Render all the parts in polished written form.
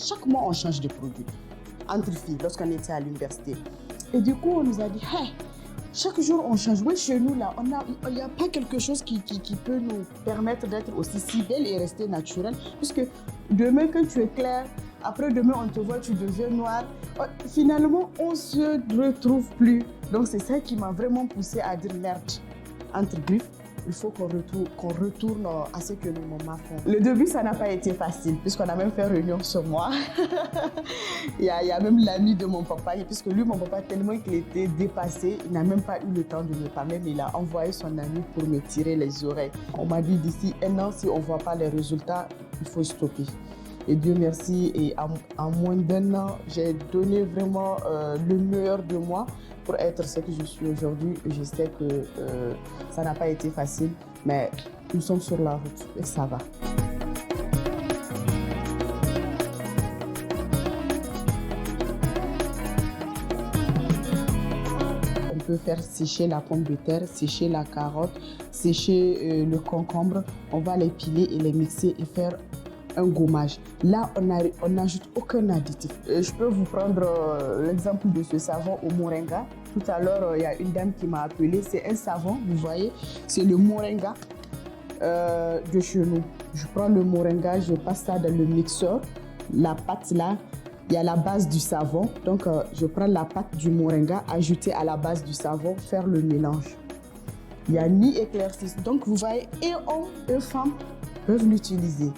chaque mois, on change de produit. Entre filles, lorsqu'on était à l'université. Et du coup, on nous a dit, hey, chaque jour, on change. Oui, chez nous, là, il n'y a pas quelque chose qui peut nous permettre d'être aussi si belle et rester naturelle. Puisque demain, quand tu es claire, après demain, on te voit, tu deviens noire. Finalement, on ne se retrouve plus. Donc, c'est ça qui m'a vraiment poussée à dire merde. Entre griffes, il faut qu'on retourne à ce que nos mamans font. Le début, ça n'a pas été facile, puisqu'on a même fait réunion sur moi. il y a même l'ami de mon papa, puisque lui, mon papa, tellement qu'il était dépassé, il n'a même pas eu le temps de me parler, mais il a envoyé son ami pour me tirer les oreilles. On m'a dit d'ici 1 an, si on ne voit pas les résultats, il faut stopper. Et Dieu merci, et en moins d'1 an, j'ai donné vraiment le meilleur de moi pour être ce que je suis aujourd'hui. Je sais que ça n'a pas été facile, mais nous sommes sur la route et ça va. On peut faire sécher la pomme de terre, sécher la carotte, sécher le concombre. On va les piler et les mixer et faire un gommage. Là, on n'ajoute aucun additif. Je peux vous prendre l'exemple de ce savon au moringa. Tout à l'heure, il y a une dame qui m'a appelé. C'est un savon, vous voyez, c'est le moringa de chez nous. Je prends le moringa, je passe ça dans le mixeur. La pâte là, il y a la base du savon. Donc, je prends la pâte du moringa, ajouter à la base du savon, faire le mélange. Il n'y a ni éclaircissement. Donc, vous voyez, et hommes et femmes peuvent l'utiliser.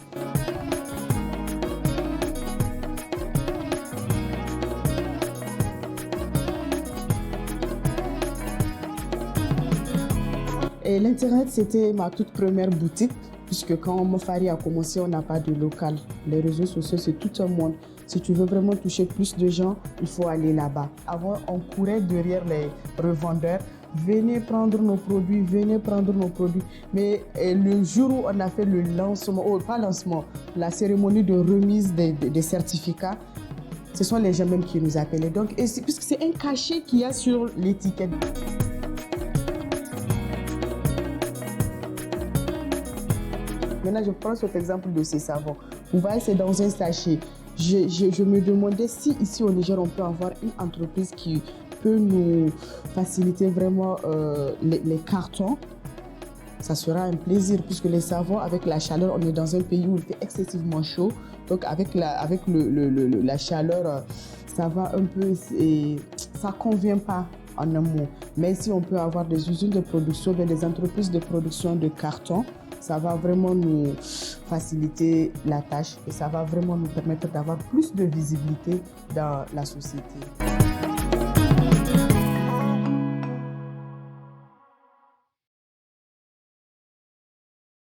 Et l'Internet, c'était ma toute première boutique, puisque quand Mofari a commencé, on n'a pas de local. Les réseaux sociaux, c'est tout un monde. Si tu veux vraiment toucher plus de gens, il faut aller là-bas. Avant, on courait derrière les revendeurs. Venez prendre nos produits, venez prendre nos produits. Mais le jour où on a fait le lancement, pas lancement, la cérémonie de remise des certificats, ce sont les gens même qui nous appelaient. Donc, puisque c'est un cachet qu'il y a sur l'étiquette. Maintenant, je prends cet exemple de ces savons. Vous voyez, c'est dans un sachet. Je me demandais si ici au Niger, on peut avoir une entreprise qui peut nous faciliter vraiment les cartons. Ça sera un plaisir puisque les savons, avec la chaleur, on est dans un pays où il fait excessivement chaud. Donc, avec la chaleur, ça va un peu et ça ne convient pas en un mot. Mais si on peut avoir des usines de production, des entreprises de production de carton, ça va vraiment nous faciliter la tâche et ça va vraiment nous permettre d'avoir plus de visibilité dans la société.